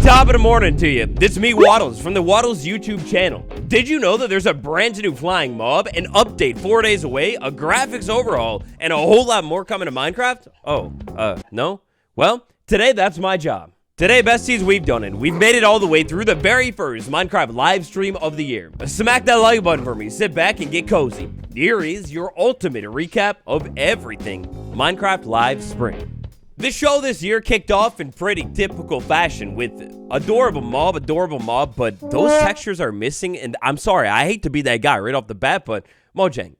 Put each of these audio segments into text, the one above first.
Top of the morning to you. It's me, Waddles, from the Waddles YouTube channel. Did you know that there's a brand new flying mob, an update 4 days away, a graphics overhaul, and a whole lot more coming to Minecraft? Oh, no? Well, today that's my job. Today, besties, we've done it. We've made it all the way through the very first Minecraft live stream of the year. Smack that like button for me, sit back and get cozy. Here is your ultimate recap of everything Minecraft Live Spring. The show this year kicked off in pretty typical fashion with adorable mob, but those textures are missing, and I'm sorry, I hate to be that guy right off the bat, but Mojang,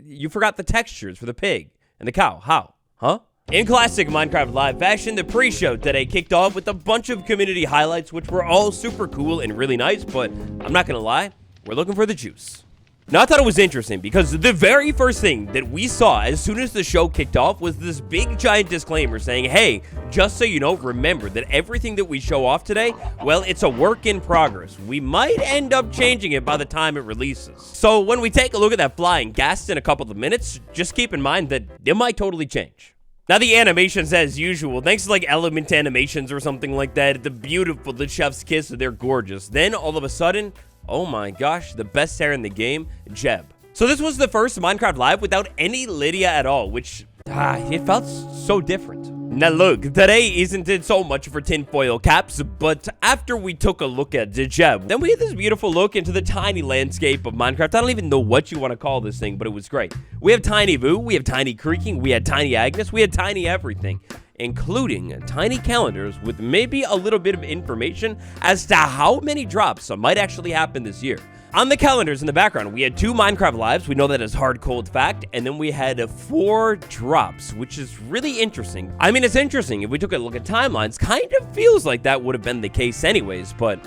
you forgot the textures for the pig and the cow. How? Huh? In classic Minecraft Live fashion, the pre-show today kicked off with a bunch of community highlights, which were all super cool and really nice, but I'm not gonna lie, we're looking for the juice. Now, I thought it was interesting because the very first thing that we saw as soon as the show kicked off was this big giant disclaimer saying, hey, just so you know, remember that everything that we show off today, well, it's a work in progress. We might end up changing it by the time it releases. So when we take a look at that flying ghast in a couple of minutes, just keep in mind that it might totally change. Now, the animations, as usual, thanks to like Element Animations or something like that, the beautiful, the chef's kiss, they're gorgeous. Then all of a sudden, oh my gosh, the best hair in the game, Jeb. So this was the first Minecraft Live without any Lydia at all, which, it felt so different. Now look, today isn't it so much for tinfoil caps, but after we took a look at Jeb, then we had this beautiful look into the tiny landscape of Minecraft. I don't even know what you want to call this thing, but it was great. We have Tiny Boo, we have Tiny Creaking, we had Tiny Agnes, we had Tiny Everything, including tiny calendars with maybe a little bit of information as to how many drops might actually happen this year. On the calendars in the background, we had 2 Minecraft Lives, we know that as hard cold fact, and then we had 4 drops, which is really interesting. I mean, it's interesting, if we took a look at timelines, kind of feels like that would have been the case anyways, but,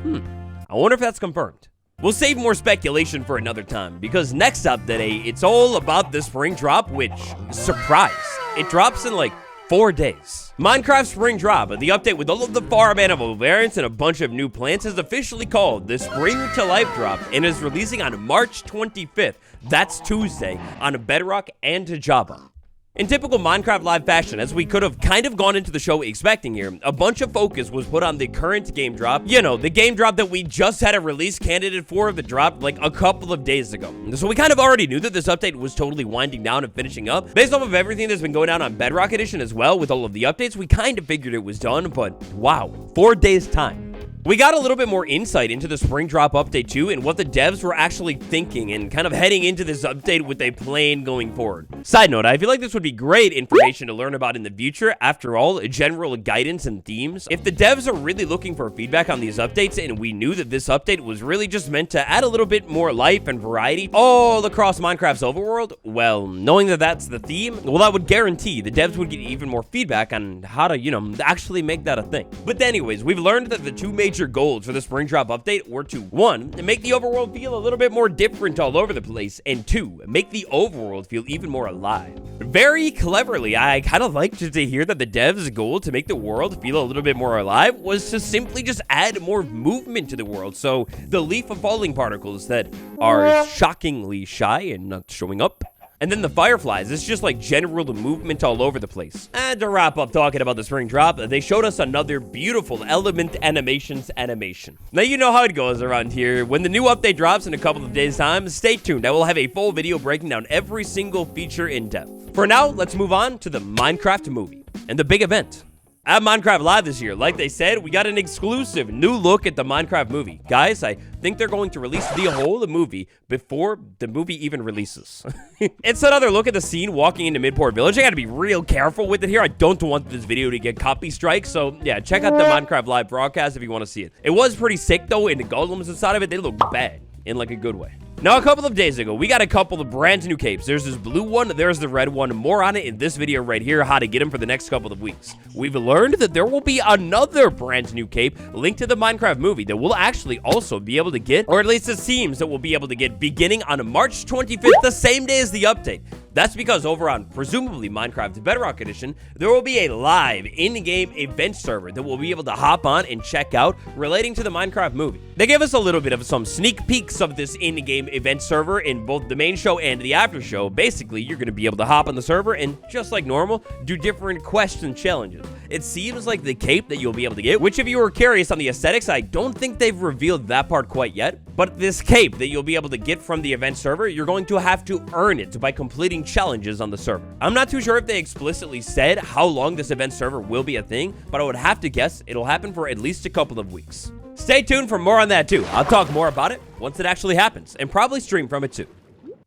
I wonder if that's confirmed. We'll save more speculation for another time, because next up today, it's all about the spring drop, which, surprise, it drops in like 4 days. Minecraft Spring Drop, the update with all of the farm animal variants and a bunch of new plants, is officially called the Spring to Life Drop and is releasing on March 25th. That's Tuesday on Bedrock and Java. In typical Minecraft Live fashion, as we could have kind of gone into the show expecting here, a bunch of focus was put on the current game drop. You know, the game drop that we just had a release candidate for the drop like a couple of days ago. So we kind of already knew that this update was totally winding down and finishing up. Based off of everything that's been going on Bedrock Edition as well with all of the updates, we kind of figured it was done, but wow, 4 days time. We got a little bit more insight into the Spring Drop update too and what the devs were actually thinking and kind of heading into this update with a plan going forward. Side note, I feel like this would be great information to learn about in the future. After all, general guidance and themes. If the devs are really looking for feedback on these updates and we knew that this update was really just meant to add a little bit more life and variety all across Minecraft's overworld, well, knowing that that's the theme, well, that would guarantee the devs would get even more feedback on how to, actually make that a thing. But anyways, we've learned that the 2 major goals for the Spring Drop update were to 1, make the overworld feel a little bit more different all over the place, and 2, make the overworld feel even more alive. Very cleverly, I kind of liked to hear that the devs' goal to make the world feel a little bit more alive was to simply just add more movement to the world. So the leaf of falling particles that are shockingly shy and not showing up. And then the fireflies, it's just like general movement all over the place. And to wrap up talking about the Spring Drop, they showed us another beautiful Element Animations animation. Now you know how it goes around here. When the new update drops in a couple of days' time, stay tuned. I will have a full video breaking down every single feature in depth. For now, let's move on to the Minecraft movie and the big event. At Minecraft Live this year, like they said, we got an exclusive new look at the Minecraft movie. Guys, I think they're going to release the whole movie before the movie even releases. It's another look at the scene walking into Midport Village. I gotta be real careful with it here. I don't want this video to get copy strikes, so yeah, check out the Minecraft Live broadcast if you want to see it. It was pretty sick though, and the golems inside of it, they look bad in like a good way. Now, a couple of days ago, we got a couple of brand new capes. There's this blue one, there's the red one. More on it in this video right here, how to get them for the next couple of weeks. We've learned that there will be another brand new cape linked to the Minecraft movie that we'll actually also be able to get, or at least it seems that we'll be able to get beginning on March 25th, the same day as the update. That's because over on, presumably, Minecraft Bedrock Edition, there will be a live in-game event server that we'll be able to hop on and check out relating to the Minecraft movie. They gave us a little bit of some sneak peeks of this in-game event server in both the main show and the after show. Basically, you're going to be able to hop on the server and, just like normal, do different quests and challenges. It seems like the cape that you'll be able to get, which if you were curious on the aesthetics, I don't think they've revealed that part quite yet. But this cape that you'll be able to get from the event server, you're going to have to earn it by completing challenges on the server. I'm not too sure if they explicitly said how long this event server will be a thing, but I would have to guess it'll happen for at least a couple of weeks. Stay tuned for more on that too. I'll talk more about it once it actually happens, and probably stream from it too.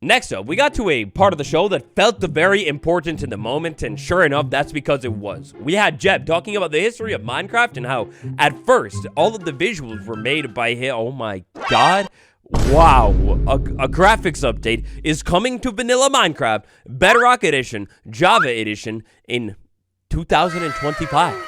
Next up, we got to a part of the show that felt very important in the moment, and sure enough, that's because it was. We had Jeb talking about the history of Minecraft and how, at first, all of the visuals were made by him. Oh my god. Wow, a graphics update is coming to vanilla Minecraft, Bedrock Edition, Java Edition in 2025.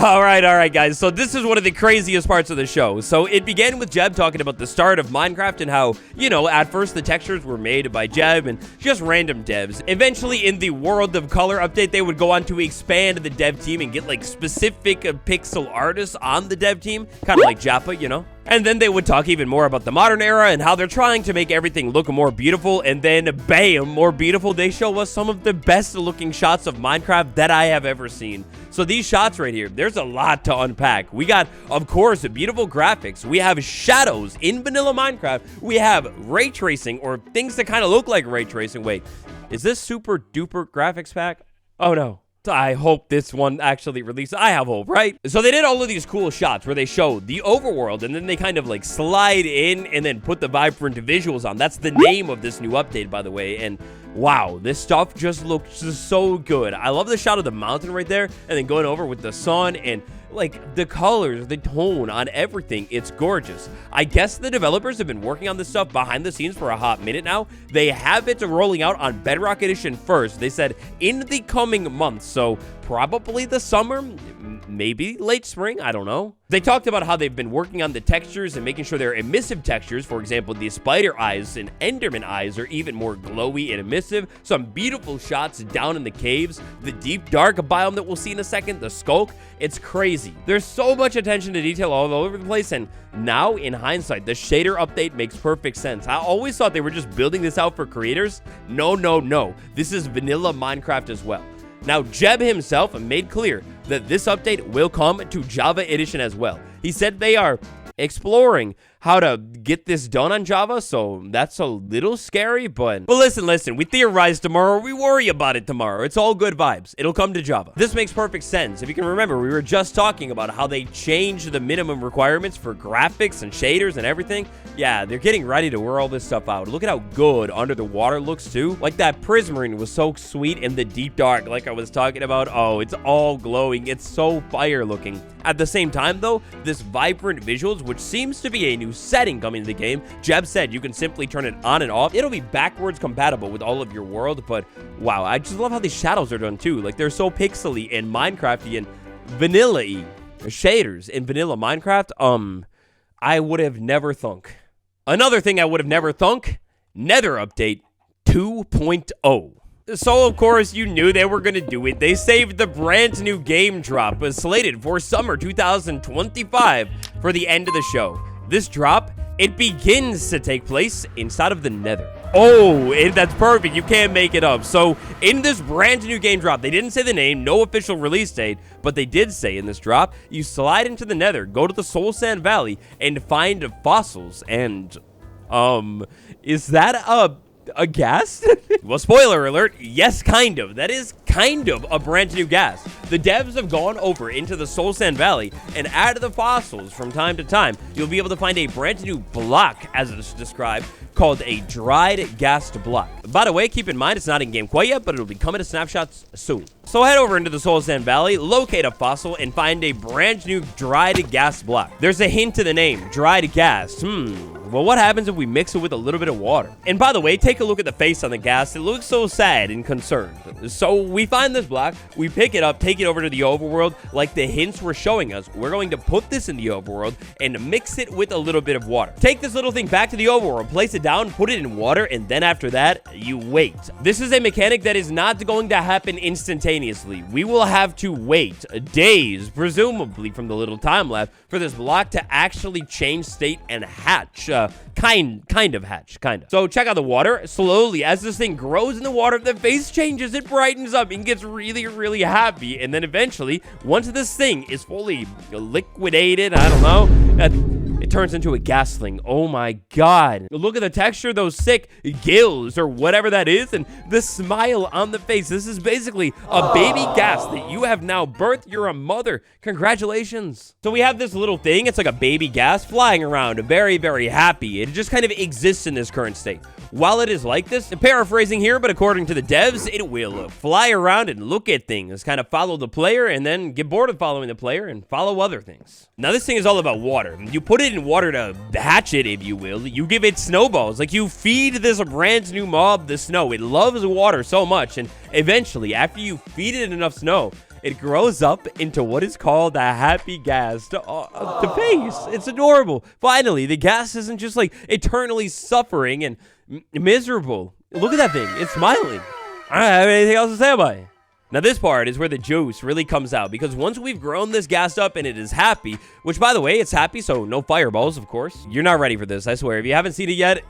All right, guys. So this is one of the craziest parts of the show. So it began with Jeb talking about the start of Minecraft and how, you know, at first the textures were made by Jeb and just random devs. Eventually, in the World of Color update, they would go on to expand the dev team and get, like, specific pixel artists on the dev team, kind of like Japa, you know? And then they would talk even more about the modern era and how they're trying to make everything look more beautiful. And then, bam, more beautiful. They show us some of the best looking shots of Minecraft that I have ever seen. So these shots right here, there's a lot to unpack. We got, of course, beautiful graphics. We have shadows in vanilla Minecraft. We have ray tracing, or things that kind of look like ray tracing. Wait, is this super duper graphics pack? Oh no. I hope this one actually releases. I have hope, right? So they did all of these cool shots where they show the overworld and then they kind of like slide in and then put the vibrant visuals on. That's the name of this new update, by the way. And wow, this stuff just looks so good. I love the shot of the mountain right there and then going over with the sun and like the colors, the tone on everything. It's gorgeous. I guess the developers have been working on this stuff behind the scenes for a hot minute now. They have it rolling out on Bedrock Edition first. They said in the coming months, so probably the summer, maybe late spring, I don't know. They talked about how they've been working on the textures and making sure they're emissive textures. For example, the spider eyes and enderman eyes are even more glowy and emissive. Some beautiful shots down in the caves, the deep dark biome that we'll see in a second, the skulk. It's crazy. There's so much attention to detail all over the place, and now in hindsight, the shader update makes perfect sense. I always thought they were just building this out for creators. No. This is vanilla Minecraft as well. Now, Jeb himself made clear that this update will come to Java Edition as well. He said they are exploring how to get this done on Java, so that's a little scary, but listen, we theorize tomorrow, we worry about it tomorrow. It's all good vibes. It'll come to Java. This makes perfect sense. If you can remember, we were just talking about how they changed the minimum requirements for graphics and shaders and everything. Yeah, they're getting ready to wear all this stuff out. Look at how good under the water looks too. Like that prismarine was so sweet in the deep dark, like I was talking about. Oh, it's all glowing. It's so fire looking. At the same time though, this vibrant visuals, which seems to be a new setting coming to the game. Jeb said you can simply turn it on and off. It'll be backwards compatible with all of your world, but wow, I just love how these shadows are done too. Like they're so pixely and Minecrafty and vanilla-y. Shaders in vanilla Minecraft, I would have never thunk. Another thing I would have never thunk, Nether Update 2.0. So, of course, you knew they were going to do it. They saved the brand new game drop, slated for summer 2025 for the end of the show. This drop, it begins to take place inside of the Nether. Oh, that's perfect. You can't make it up. So, in this brand new game drop, they didn't say the name, no official release date, but they did say in this drop, you slide into the Nether, go to the Soul Sand Valley, and find fossils. And, is that a ghast? Well, spoiler alert, yes, kind of. That is kind of a brand new ghast. The devs have gone over into the Soul Sand Valley and added the fossils from time to time. You'll be able to find a brand new block, as it is described, called a dried ghast block. By the way, keep in mind, it's not in game quite yet, but it'll be coming to snapshots soon. So head over into the Soul Sand Valley, locate a fossil, and find a brand new dried ghast block. There's a hint to the name, dried ghast. Well, what happens if we mix it with a little bit of water? And by the way, take a look at the face on the ghast. It looks so sad and concerned. So we find this block, we pick it up, take it over to the overworld like the hints were showing us. We're going to put this in the overworld and mix it with a little bit of water. Take this little thing back to the overworld, place it down, put it in water, and then after that, you wait. This is a mechanic that is not going to happen instantaneously. We will have to wait days, presumably from the little time lapse, for this block to actually change state and hatch. Kind of hatch. So check out the water. Slowly, as this thing grows in the water, the face changes, it brightens up and gets really, really happy. And then eventually, once this thing is fully liquidated, I don't know, it turns into a ghastling. Oh my god. Look at the texture, those sick gills or whatever that is, and the smile on the face. This is basically a baby ghast that you have now birthed. You're a mother. Congratulations. So we have this little thing. It's like a baby ghast flying around, very, very happy. It just kind of exists in this current state. While it is like this, paraphrasing here, but according to the devs, it will fly around and look at things, kind of follow the player, and then get bored of following the player and follow other things. Now, this thing is all about water. You put it in water to hatch it, if you will. You give it snowballs. Like, you feed this brand new mob the snow. It loves water so much, and eventually, after you feed it enough snow, it grows up into what is called a happy ghast. The face, it's adorable. Finally, the ghast isn't just like eternally suffering and miserable. Look at that thing. It's smiling. I don't have anything else to say about it. Now, this part is where the juice really comes out, because once we've grown this ghast up and it is happy, which, by the way, it's happy, so no fireballs, of course. You're not ready for this, I swear. If you haven't seen it yet...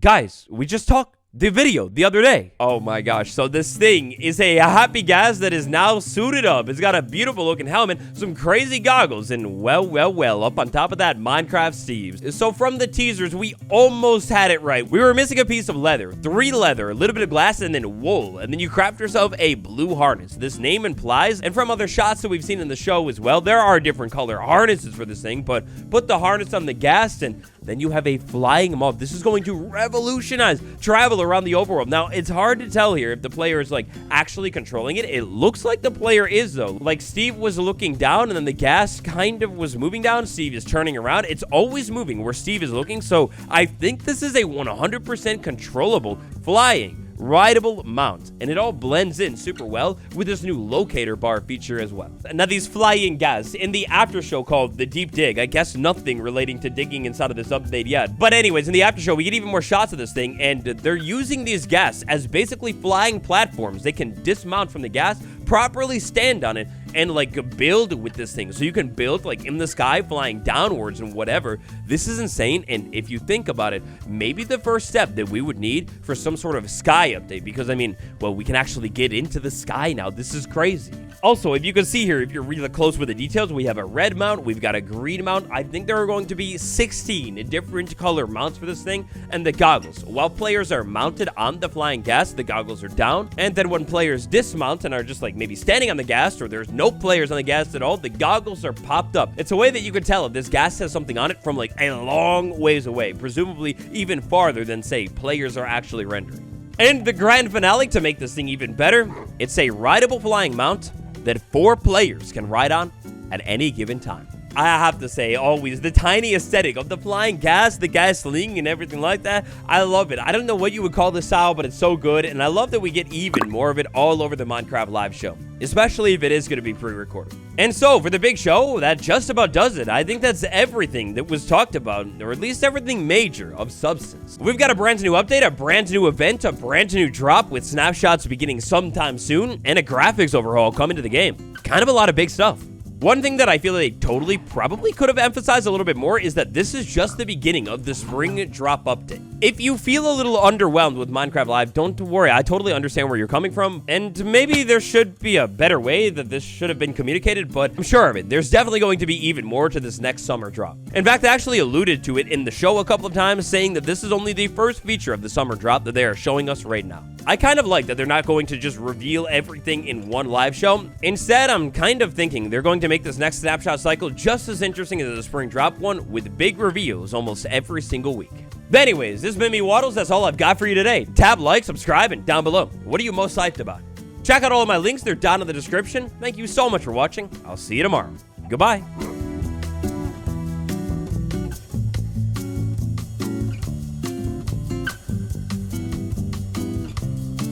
Guys, we just talked the video the other day. Oh my gosh. So this thing is a happy ghast that is now suited up. It's got a beautiful looking helmet, some crazy goggles, and well, up on top of that, Minecraft Steve's. So from the teasers, we almost had it right. We were missing a piece of leather, 3 leather, a little bit of glass, and then wool. And then you craft yourself a blue harness. This name implies, and from other shots that we've seen in the show as well, there are different color harnesses for this thing, but put the harness on the ghast and then you have a flying mob. This is going to revolutionize travel around the overworld. Now, it's hard to tell here if the player is, like, actually controlling it. It looks like the player is, though. Like, Steve was looking down, and then the ghast kind of was moving down. Steve is turning around. It's always moving where Steve is looking, so I think this is a 100% controllable flying rideable mount, and it all blends in super well with this new locator bar feature as well. Now, these flying ghasts in the after show called the Deep Dig, I guess nothing relating to digging inside of this update yet, but anyways, in the after show we get even more shots of this thing, and they're using these ghasts as basically flying platforms. They can dismount from the ghast, properly stand on it, and like build with this thing. So you can build like in the sky, flying downwards and whatever. This is insane. And if you think about it, maybe the first step that we would need for some sort of sky update, because I mean, well, we can actually get into the sky now. This is crazy. Also, if you can see here, if you're really close with the details, we have a red mount, we've got a green mount. I think there are going to be 16 different color mounts for this thing, and the goggles. While players are mounted on the flying ghast, the goggles are down, and then when players dismount and are just like maybe standing on the ghast, or there's no players on the ghast at all, the goggles are popped up. It's a way that you can tell if this ghast has something on it from like a long ways away, presumably even farther than, say, players are actually rendering. And the grand finale, to make this thing even better, it's a rideable flying mount that 4 players can ride on at any given time. I have to say, always, the tiny aesthetic of the flying ghast, the ghastling, and everything like that, I love it. I don't know what you would call this style, but it's so good, and I love that we get even more of it all over the Minecraft live show, especially if it is going to be pre-recorded. And so, for the big show, that just about does it. I think that's everything that was talked about, or at least everything major of substance. We've got a brand new update, a brand new event, a brand new drop with snapshots beginning sometime soon, and a graphics overhaul coming to the game. Kind of a lot of big stuff. One thing that I feel they totally probably could have emphasized a little bit more is that this is just the beginning of the spring drop update. If you feel a little underwhelmed with Minecraft Live, don't worry. I totally understand where you're coming from, and maybe there should be a better way that this should have been communicated, but I'm sure of it. There's definitely going to be even more to this next summer drop. In fact, I actually alluded to it in the show a couple of times, saying that this is only the first feature of the summer drop that they are showing us right now. I kind of like that they're not going to just reveal everything in one live show. Instead, I'm kind of thinking they're going to make this next snapshot cycle just as interesting as the spring drop one, with big reveals almost every single week. But anyways, this has been me, Waddles. That's all I've got for you today. Tab like, subscribe, and down below, what are you most hyped about? Check out all of my links. They're down in the description. Thank you so much for watching. I'll see you tomorrow. Goodbye.